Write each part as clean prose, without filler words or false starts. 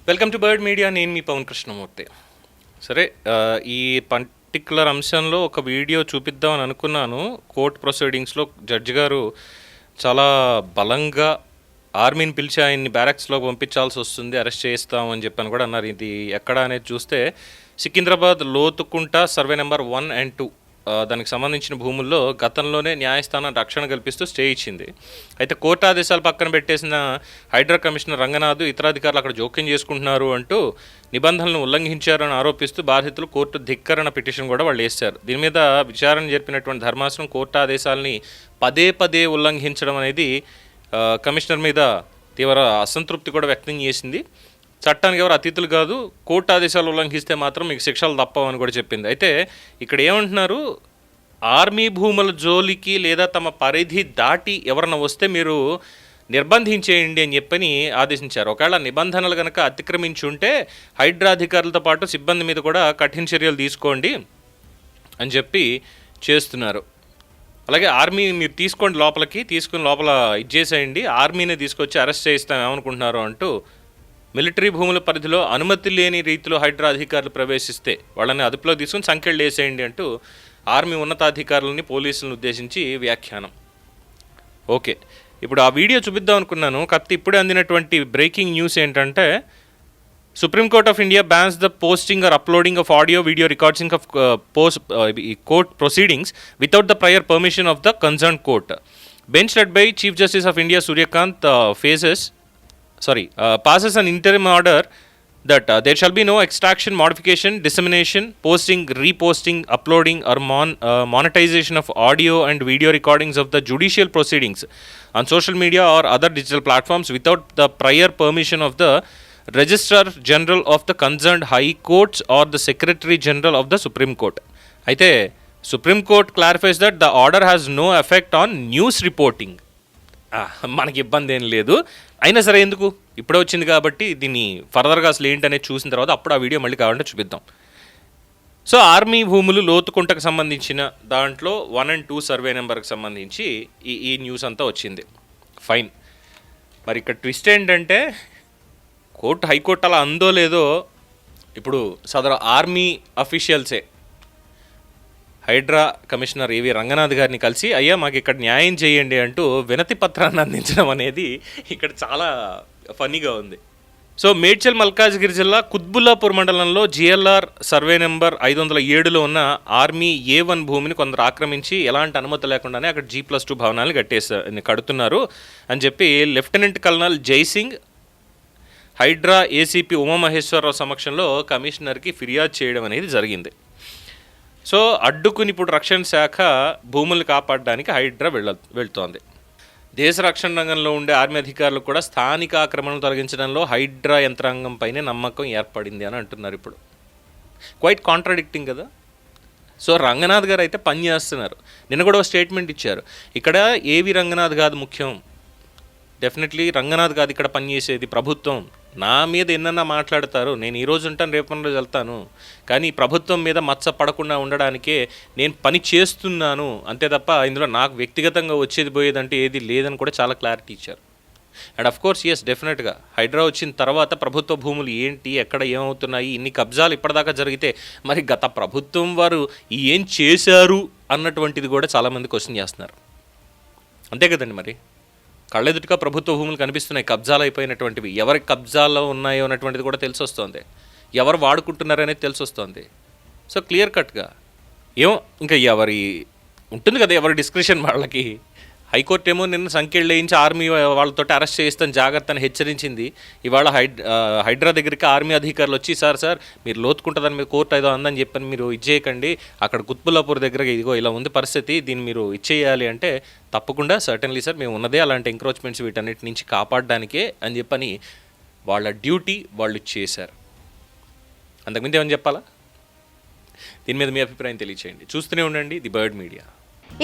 Welcome to bird media. నేను మీ పవన్ కృష్ణమూర్తి. సరే, ఈ పర్టిక్యులర్ అంశంలో ఒక వీడియో చూపిద్దామని అనుకున్నాను. కోర్ట్ ప్రొసీడింగ్స్లో జడ్జి గారు చాలా బలంగా ఆర్మీని పిలిచి ఆయన్ని బ్యారక్స్లో పంపించాల్సి వస్తుంది, అరెస్ట్ చేస్తామని చెప్పని కూడా అన్నారు. ఇది ఎక్కడ అనేది చూస్తే Secunderabad Lothukunta survey number 1 and 2 దానికి సంబంధించిన భూముల్లో గతంలోనే న్యాయస్థానం రక్షణ కల్పిస్తూ స్టే ఇచ్చింది. అయితే కోర్టు ఆదేశాలు పక్కన పెట్టేసిన హైడ్రా కమిషనర్ రంగనాథ్ ఇతర అధికారులు అక్కడ జోక్యం చేసుకుంటున్నారు అంటూ నిబంధనలను ఉల్లంఘించారని ఆరోపిస్తూ బాధితులు కోర్టు ధిక్కరణ పిటిషన్ కూడా వాళ్ళు వేశారు. దీని మీద విచారణ జరిపినటువంటి ధర్మాసనం కోర్టు ఆదేశాలని పదే పదే ఉల్లంఘించడం అనేది కమిషనర్ మీద తీవ్ర అసంతృప్తి కూడా వ్యక్తం చేసింది. చట్టానికి ఎవరు అతిథులు కాదు, కోర్టు ఆదేశాలు ఉల్లంఘిస్తే మాత్రం మీకు శిక్షలు తప్పవని కూడా చెప్పింది. అయితే ఇక్కడ ఏమంటున్నారు, ఆర్మీ భూముల జోలికి లేదా తమ పరిధి దాటి ఎవరన్నా వస్తే మీరు నిర్బంధించేయండి అని చెప్పని ఆదేశించారు. ఒకవేళ నిబంధనలు కనుక అతిక్రమించి ఉంటే హైడ్రా అధికారులతో పాటు సిబ్బంది మీద కూడా కఠిన చర్యలు తీసుకోండి అని చెప్పి చేస్తున్నారు. అలాగే ఆర్మీ మీరు తీసుకోండి, తీసుకుని లోపల ఇచ్చేసేయండి, ఆర్మీనే తీసుకొచ్చి అరెస్ట్ చేయిస్తాం ఏమనుకుంటున్నారు అంటూ మిలిటరీ భూముల పరిధిలో అనుమతి లేని రీతిలో హైడ్రా అధికారులు ప్రవేశిస్తే వాళ్ళని అదుపులో తీసుకుని సంఖ్యలు వేసేయండి అంటూ ఆర్మీ ఉన్నతాధికారులని పోలీసులను ఉద్దేశించి వ్యాఖ్యానం. ఓకే, ఇప్పుడు ఆ వీడియో చూపిద్దాం అనుకున్నాను. కాకపోతే ఇప్పుడే అందినటువంటి బ్రేకింగ్ న్యూస్ ఏంటంటే, supreme court of India bans the posting or uploading of audio video recording of court proceedings without the prior permission of the concern court. Bench led by chief justice of India Suryakanth passes an interim order that there shall be no extraction, modification, dissemination, posting, reposting, uploading or monetization of audio and video recordings of the judicial proceedings on social media or other digital platforms without the prior permission of the Registrar General of the concerned High Courts or the Secretary General of the Supreme Court. అయితే Supreme Court clarifies that the order has no effect on news reporting. మనకి ఇబ్బంది ఏం లేదు, అయినా సరే ఎందుకు, ఇప్పుడే వచ్చింది కాబట్టి దీన్ని ఫర్దర్గా అసలు ఏంటనేది చూసిన తర్వాత అప్పుడు ఆ వీడియో మళ్ళీ కావాలంటే చూపిద్దాం. సో ఆర్మీ భూములు లోతుకుంటకు సంబంధించిన దాంట్లో 1 and 2 సర్వే నెంబర్కి సంబంధించి ఈ న్యూస్ అంతా వచ్చింది. ఫైన్. మరి ఇక్కడ ట్విస్ట్ ఏంటంటే, హైకోర్టు అలా అందో లేదో, ఇప్పుడు సదరు ఆర్మీ అఫీషియల్సే హైడ్రా కమిషనర్ ఏవి రంగనాథ్ గారిని కలిసి అయ్యా మాకు ఇక్కడ న్యాయం చేయండి అంటూ వినతి పత్రాన్ని అందించడం అనేది ఇక్కడ చాలా ఫన్నీగా ఉంది. సో మేడ్చల్ మల్కాజ్గిరి జిల్లా కుత్బుల్లాపూర్ మండలంలో జిఎల్ఆర్ సర్వే నెంబర్ 507లో ఉన్న ఆర్మీ A1 భూమిని కొందరు ఆక్రమించి ఎలాంటి అనుమతి లేకుండానే అక్కడ G+2 భవనాలు కడుతున్నారు అని చెప్పి lieutenant colonel Jaisingh HYDRAA ACP Umamaheswararao సమక్షంలో కమిషనర్కి ఫిర్యాదు చేయడం అనేది జరిగింది. సో అడ్డుకుని ఇప్పుడు రక్షణ శాఖ భూములు కాపాడడానికి హైడ్రా వెళ్తోంది. దేశ రక్షణ రంగంలో ఉండే ఆర్మీ అధికారులు కూడా స్థానిక ఆక్రమణలు తొలగించడంలో హైడ్రా యంత్రాంగం పైనే నమ్మకం ఏర్పడింది అని అంటున్నారు. ఇప్పుడు క్వైట్ కాంట్రాడిక్టింగ్ కదా. సో రంగనాథ్ గారు అయితే పని చేస్తున్నారు. నిన్న కూడా ఒక స్టేట్మెంట్ ఇచ్చారు, ఇక్కడ ఏవి రంగనాథ్ కాదు ముఖ్యం, డెఫినెట్లీ రంగనాథ్ కాదు ఇక్కడ పనిచేసేది ప్రభుత్వం. నా మీద ఎన్నన్నా మాట్లాడతారు, నేను ఈరోజు ఉంటాను రేపు రోజు వెళ్తాను, కానీ ప్రభుత్వం మీద మచ్చ పడకుండా ఉండడానికే నేను పని చేస్తున్నాను అంతే తప్ప ఇందులో నాకు వ్యక్తిగతంగా వచ్చేది పోయేదంటే ఏది లేదని కూడా చాలా క్లారిటీ ఇచ్చారు. అండ్ అఫ్ కోర్స్ ఎస్, డెఫినెట్గా హైడ్రా వచ్చిన తర్వాత ప్రభుత్వ భూములు ఏంటి, ఎక్కడ ఏమవుతున్నాయి, ఇన్ని కబ్జాలు ఇప్పటిదాకా జరిగితే మరి గత ప్రభుత్వం వారు ఏం చేశారు అన్నటువంటిది కూడా చాలామంది క్వశ్చన్ చేస్తున్నారు. అంతే కదండి, మరి కళ్ళెదుటిగా ప్రభుత్వ భూములు కనిపిస్తున్నాయి కబ్జాలు అయిపోయినటువంటివి. ఎవరి కబ్జాలో ఉన్నాయో అన్నటువంటిది కూడా తెలిసి వస్తుంది, ఎవరు వాడుకుంటున్నారనేది తెలిసి వస్తుంది. సో క్లియర్ కట్గా ఇంకా ఎవరి ఉంటుంది కదా, ఎవరి డిస్క్రిప్షన్ వాళ్ళకి. హైకోర్టు ఏమో నిన్న సంఖ్యలు వేయించి ఆర్మీ వాళ్ళతో అరెస్ట్ చేస్తాను జాగ్రత్త అని హెచ్చరించింది. ఇవాళ హైడ్రా దగ్గరికి ఆర్మీ అధికారులు వచ్చి సార్ మీరు లోతుకుంటుందని మీరు కోర్టు ఏదో అందని చెప్పని మీరు ఇచ్చేయకండి, అక్కడ కుత్బుల్లాపూర్ దగ్గర ఇదిగో ఇలా ఉంది పరిస్థితి, దీన్ని మీరు ఇచ్చేయాలి అంటే తప్పకుండా సర్టన్లీ సార్ మేము ఉన్నదే అలాంటి ఎంక్రోచ్మెంట్స్ వీటన్నిటి నుంచి కాపాడడానికే అని చెప్పని వాళ్ళ డ్యూటీ వాళ్ళు చేశారు. అంతకుముందు ఏమని చెప్పాలా? దీని మీద మీ అభిప్రాయం తెలియచేయండి. చూస్తూనే ఉండండి ది బర్డ్ మీడియా.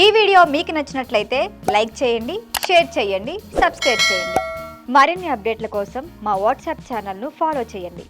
ఈ వీడియో మీకు నచ్చినట్లయితే లైక్ చేయండి, షేర్ చేయండి, సబ్స్క్రైబ్ చేయండి. మరిన్ని అప్డేట్ల కోసం మా వాట్సాప్ ఛానల్ను ఫాలో చేయండి.